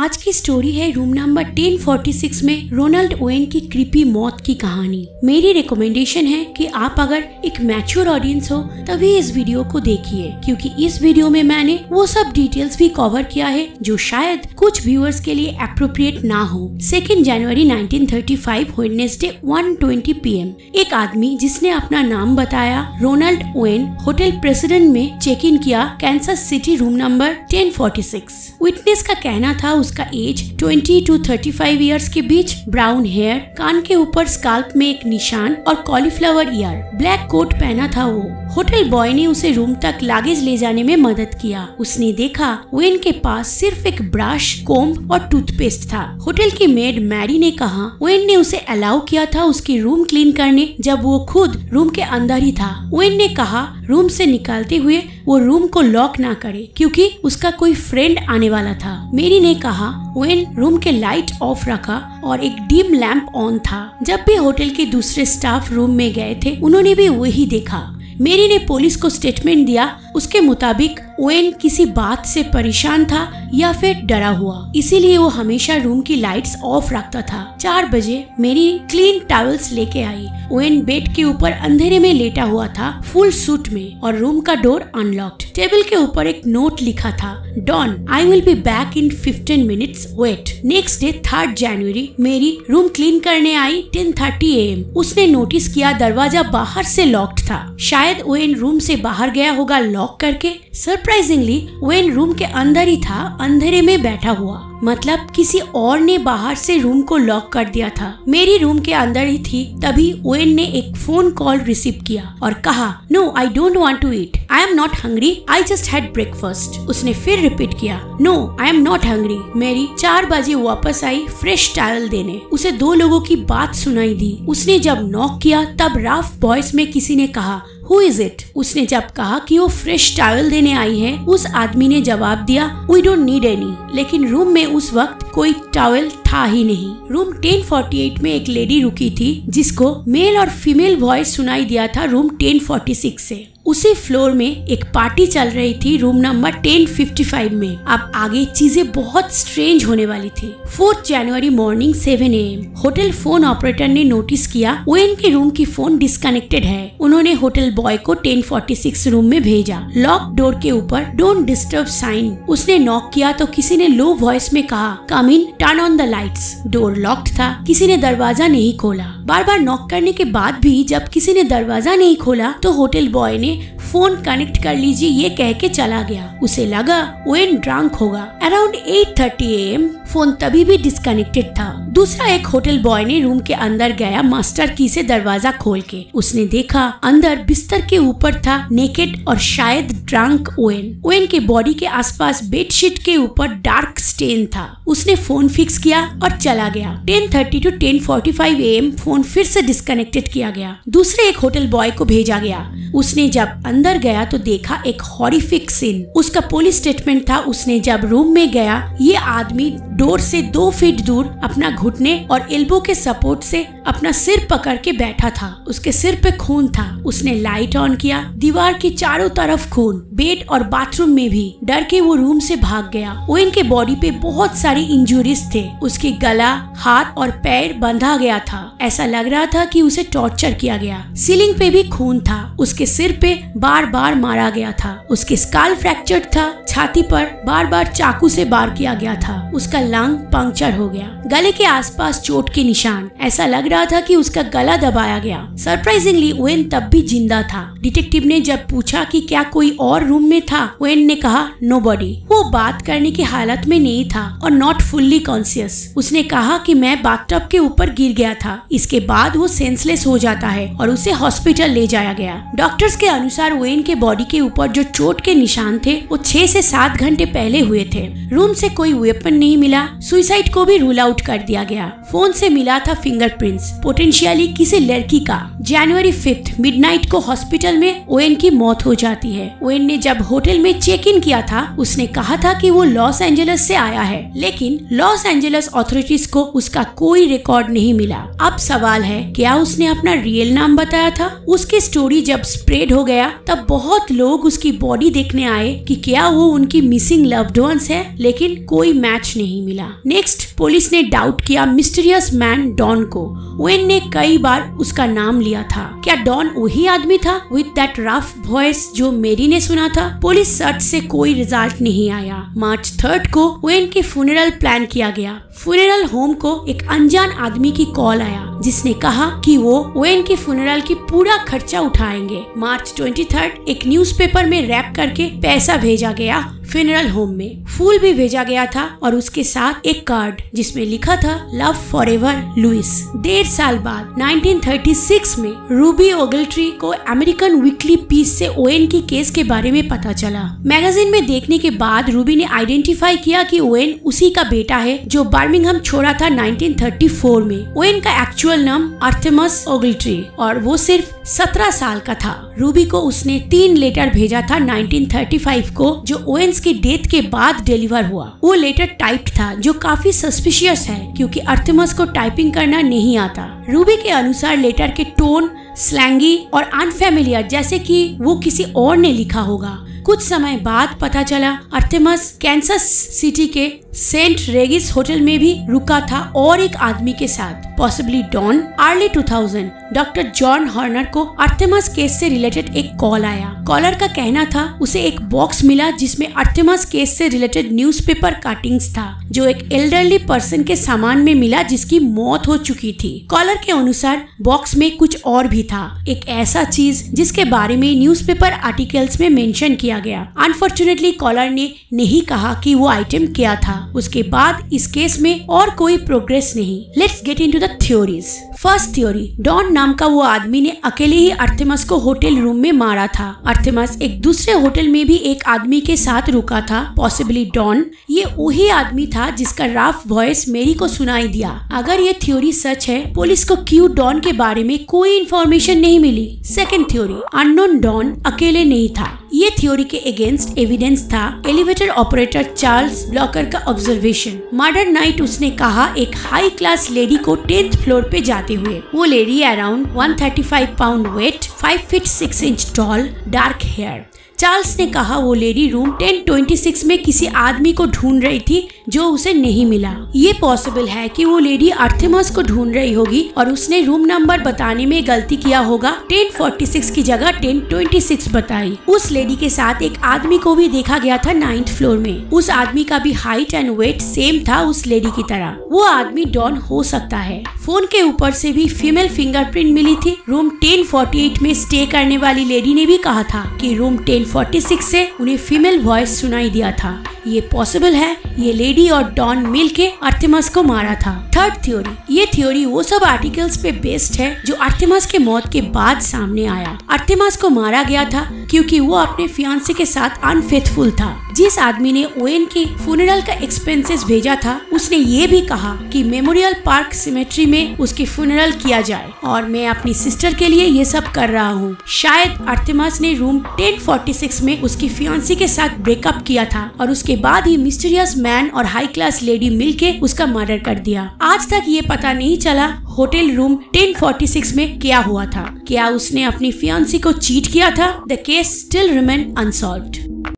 आज की स्टोरी है रूम नंबर 1046 में रोनाल्ड ओवेन की क्रीपी मौत की कहानी। मेरी रिकमेंडेशन है कि आप अगर एक मैच्योर ऑडियंस हो तभी इस वीडियो को देखिए, क्योंकि इस वीडियो में मैंने वो सब डिटेल्स भी कवर किया है जो शायद कुछ व्यूअर्स के लिए एप्रोप्रिएट ना हो। 2 जनवरी 1935 वेडनेसडे 1:20 PM एक आदमी जिसने अपना नाम बताया रोनाल्ड ओवेन होटल प्रेसिडेंट में चेक इन किया Kansas city room number 1046। Witness का कहना था उसका एज 20 to 35 इयर्स के बीच, ब्राउन हेयर, कान के ऊपर स्काल्प में एक निशान और कॉलीफ्लावर ईयर, ब्लैक कोट पहना था वो। होटल बॉय ने उसे रूम तक लगेज ले जाने में मदद किया। उसने देखा ओवेन के पास सिर्फ एक ब्रश, कोम्ब और टूथपेस्ट था। होटल की मेड मैरी ने कहा ओवेन ने उसे अलाउ किया था उसकी रूम क्लीन करने जब वो खुद रूम के अंदर ही था। ओवेन ने कहा रूम से निकलते हुए वो रूम को लॉक ना करे क्योंकि उसका कोई फ्रेंड आने वाला था। मेरी ने कहा ओवेन रूम के लाइट ऑफ रखा और एक डिम लैंप ऑन था। जब भी होटल के दूसरे स्टाफ रूम में गए थे उन्होंने भी वही देखा। मेरी ने पुलिस को स्टेटमेंट दिया। उसके मुताबिक ओवेन किसी बात से परेशान था या फिर डरा हुआ, इसीलिए वो हमेशा रूम की लाइट्स ऑफ रखता था। 4 बजे मेरी क्लीन टॉवल्स लेके आई। ओवेन बेड के ऊपर अंधेरे में लेटा हुआ था, फुल सूट में, और रूम का डोर अनलॉक्ड। टेबल के ऊपर एक नोट लिखा था, Don I will be back in 15 minutes, wait. Next day 3 जनवरी मेरी रूम क्लीन करने आई 10:30 AM। उसने नोटिस किया दरवाजा बाहर से लॉक्ड था। शायद ओवेन रूम से बाहर गया होगा लॉक करके। सरप्राइजिंगली ओवेन रूम के अंदर ही था, अंधेरे में बैठा हुआ, मतलब किसी और ने बाहर से रूम को लॉक कर दिया था। मेरी रूम के अंदर ही थी। तभी ओवेन ने एक फोन कॉल रिसीव किया और कहा no I don't want to eat, I am not hungry, I just had breakfast. उसने फिर रिपीट किया no I am not hungry. मेरी 4 बजे वापस आई फ्रेश टॉवल देने। उसे 2 लोगों की बात सुनाई दी। उसने जब नॉक किया तब रफ वॉइस में किसी ने कहा Who is it? उसने जब कहा कि वो फ्रेश टॉवल देने आई है, उस आदमी ने जवाब दिया We don't need any। लेकिन रूम में उस वक्त कोई टॉवल था ही नहीं। रूम 1048 में एक लेडी रुकी थी जिसको मेल और फीमेल वॉइस सुनाई दिया था रूम 1046 से। उसी फ्लोर में एक पार्टी चल रही थी रूम नंबर 1055 में। अब आगे चीजें बहुत स्ट्रेंज होने वाली थी। 4 जनवरी morning 7 AM hotel phone operator ने नोटिस किया ओवेन के रूम की फोन डिस्कनेक्टेड है। उन्होंने होटल बॉय को 1046 रूम में भेजा। लॉक डोर के ऊपर डोंट डिस्टर्ब साइन। उसने नॉक किया तो किसी ने लो वॉइस में कहा come in, turn on the lights. Door locked था, किसी ने दरवाजा नहीं खोला। बार बार नॉक करने के बाद भी जब किसी ने दरवाजा नहीं खोला तो होटल बॉय ने फोन कनेक्ट कर लीजिए ये कह के चला गया। उसे लगा ओवेन ड्रंक होगा। अराउंड 8:30 AM फोन तभी भी डिस्कनेक्टेड था। दूसरा एक होटल बॉय ने रूम के अंदर गया मास्टर की से दरवाजा खोल के। उसने देखा अंदर बिस्तर के ऊपर था नेकेड और शायद ड्रंक ओवेन। ओवेन के बॉडी के आसपास बेडशीट के ऊपर डार्क स्टेन था। उसने फोन फिक्स किया और चला गया। 10:30 to 10:45 AM फोन फिर से डिस्कनेक्टेड किया गया। दूसरे एक होटल बॉय को भेजा गया। उसने जब अंदर गया तो देखा एक हॉरिफिक सीन। उसका पुलिस स्टेटमेंट था उसने जब रूम में गया ये आदमी डोर से 2 फीट दूर अपना घुटने और एल्बो के सपोर्ट से अपना सिर पकड़ के बैठा था। उसके सिर पे खून था। उसने लाइट ऑन किया, दीवार के चारों तरफ खून, बेड और बाथरूम में भी। डर के वो रूम से भाग गया। ओवेन के बॉडी पे बहुत सारी इंजुरीज थे। उसके गला, हाथ और पैर बंधा गया था। ऐसा लग रहा था कि उसे टॉर्चर किया गया। सीलिंग पे भी खून था। उसके सिर पे बार बार मारा गया था। उसके स्काल फ्रैक्चर था। छाती पर बार बार चाकू से वार किया गया था। उसका लंग पंक्चर हो गया। गले के आसपास चोट के निशान। ऐसा लग रहा था कि उसका गला दबाया गया। सरप्राइजिंगली ओवेन तब भी जिंदा था। डिटेक्टिव ने जब पूछा कि क्या कोई और रूम में था, ओवेन ने कहा नोबडी। वो बात करने की हालत में नहीं था और नॉट फुल्ली कॉन्शियस। उसने कहा कि मैं बाथटब के ऊपर गिर गया था। इसके बाद वो सेंसलेस हो जाता है और उसे हॉस्पिटल ले जाया गया। डॉक्टर्स के अनुसार ओवेन के बॉडी के ऊपर जो चोट के निशान थे वो 6 से 7 घंटे पहले हुए थे। रूम से कोई वेपन नहीं मिला। सुसाइड को भी रूल आउट कर दिया गया। फोन से मिला था फिंगरप्रिंट्स, पोटेंशियली किसी लड़की का। जनवरी 5 मिडनाइट को हॉस्पिटल में ओवेन की मौत हो जाती है। ओवेन ने जब होटल में चेक इन किया था, उसने कहा था कि वो लॉस एंजलिस से आया है, लेकिन लॉस एंजलिस अथॉरिटीज को उसका कोई रिकॉर्ड नहीं मिला। अब सवाल है, क्या उसने अपना रियल नाम बताया था? उसकी स्टोरी जब स्प्रेड हो गया तब बहुत लोग उसकी बॉडी देखने आए कि क्या वो उनकी मिसिंग लव्ड वंस है, लेकिन कोई मैच नहीं मिला। नेक्स्ट, पुलिस ने डाउट किया मिस्टीरियस मैन डॉन को। ओवेन ने कई बार उसका नाम लिया था। क्या डॉन वही आदमी था विद दैट रफ वॉइस जो मेरी ने सुना था? पुलिस सर्च से कोई रिजल्ट नहीं आया। मार्च 3 को ओवेन की फ्यूनरल प्लान किया गया। फ्यूनरल होम को एक अनजान आदमी की कॉल आया जिसने कहा कि वो ओवेन की फ्यूनरल की पूरा खर्चा उठाएंगे। मार्च 23 एक न्यूज़पेपर में रैप करके पैसा भेजा गया फ्यूनरल होम में। फूल भी भेजा गया था और उसके साथ एक कार्ड जिसमें लिखा था लव फॉरएवर लुइस। 1.5 साल बाद 1936 में रूबी ओगल्ट्री को अमेरिकन वीकली पीस से ओवेन की केस के बारे में पता चला। मैगजीन में देखने के बाद रूबी ने आइडेंटिफाई किया कि ओवेन उसी का बेटा है जो बर्मिंघम छोड़ा था 1934 में। ओवेन का एक्चुअल नाम आर्थेमस ओगल्ट्री और वो सिर्फ 17 साल का था। रूबी को उसने 3 लेटर भेजा था 1935 को जो ओवेन की डेथ के बाद डिलीवर हुआ। वो लेटर टाइप्ड था जो काफी सस्पिशियस है क्योंकि आर्थेमस को टाइपिंग करना नहीं आता। रूबी के अनुसार लेटर के टोन स्लैंगी और अनफेमिलियर, जैसे कि वो किसी और ने लिखा होगा। कुछ समय बाद पता चला आर्थेमस कैंसस सिटी के सेंट रेगिस होटल में भी रुका था और एक आदमी के साथ, possibly Don. Early 2000 doctor John Horner को आर्थेमस केस से रिलेटेड एक कॉल आया। कॉलर का कहना था उसे एक बॉक्स मिला जिसमें आर्थेमस केस से रिलेटेड न्यूज़पेपर कटिंग्स था जो एक एल्डरली पर्सन के सामान में मिला जिसकी मौत हो चुकी थी। कॉलर के अनुसार बॉक्स में कुछ और भी था, एक ऐसा चीज जिसके बारे में न्यूज़पेपर आर्टिकल्स में मेंशन किया गया। अनफॉर्चुनेटली कॉलर ने नहीं कहा कि वो आइटम क्या था। उसके बाद इस केस में और कोई प्रोग्रेस नहीं। Let's get into the theories. First theory, Don नाम का वो आदमी ने अकेले ही आर्थेमस को होटल रूम में मारा था। आर्थेमस एक दूसरे होटल में भी एक आदमी के साथ रुका था, पॉसिबली डॉन। ये वही आदमी था जिसका रफ वॉइस मेरी को सुनाई दिया। अगर ये थ्योरी सच है, पुलिस को क्यों डॉन के बारे में कोई इन्फॉर्मेशन नहीं मिली? सेकंड थ्योरी, अननोन डॉन अकेले नहीं था। ये थ्योरी के अगेंस्ट एविडेंस था एलिवेटर ऑपरेटर चार्ल्स ब्लॉकर का ऑब्जर्वेशन। मर्डर नाइट उसने कहा एक हाई क्लास लेडी को 10th फ्लोर पे जाते हुए। वो lady around 135 pound weight, 5 feet 6 inch tall, dark hair. Charles ने कहा वो लेडी रूम 1026 में किसी आदमी को ढूंढ रही थी जो उसे नहीं मिला। ये पॉसिबल है कि वो लेडी आर्थेमस को ढूंढ रही होगी और उसने रूम नंबर बताने में गलती किया होगा, 1046 की जगह 1026 बताई। उस लेडी के साथ एक आदमी को भी देखा गया था 9th फ्लोर में। उस आदमी का भी हाइट एंड वेट सेम था उस लेडी की तरह। वो आदमी डॉन हो सकता है। फोन के ऊपर से भी फीमेल फिंगरप्रिंट मिली थी। रूम 1048 में स्टे करने वाली लेडी ने भी कहा था कि रूम 1046 से उन्हें फीमेल वॉइस सुनाई दिया था। ये पॉसिबल है ये लेडी और डॉन मिलके आर्थेमस को मारा था। थर्ड थ्योरी, ये थ्योरी वो सब आर्टिकल्स पे बेस्ड है जो आर्थेमस के मौत के बाद सामने आया। आर्थेमस को मारा गया था क्योंकि वो अपने फियांसे के साथ अनफेथफुल था। जिस आदमी ने ओवेन की फ्यूनरल का एक्सपेंसेस भेजा था उसने ये भी कहा कि मेमोरियल पार्क सिमेट्री में उसकी फ्यूनरल किया जाए और मैं अपनी सिस्टर के लिए ये सब कर रहा हूँ। शायद आर्थेमस ने रूम 1046 में उसकी फियांसी के साथ ब्रेकअप किया था और उसके बाद ही मिस्टीरियस मैन और हाई क्लास लेडी मिलके उसका मर्डर कर दिया। आज तक ये पता नहीं चला होटल रूम 1046 में क्या हुआ था। क्या उसने अपनी फियांसी को चीट किया था? The case still remain unsolved.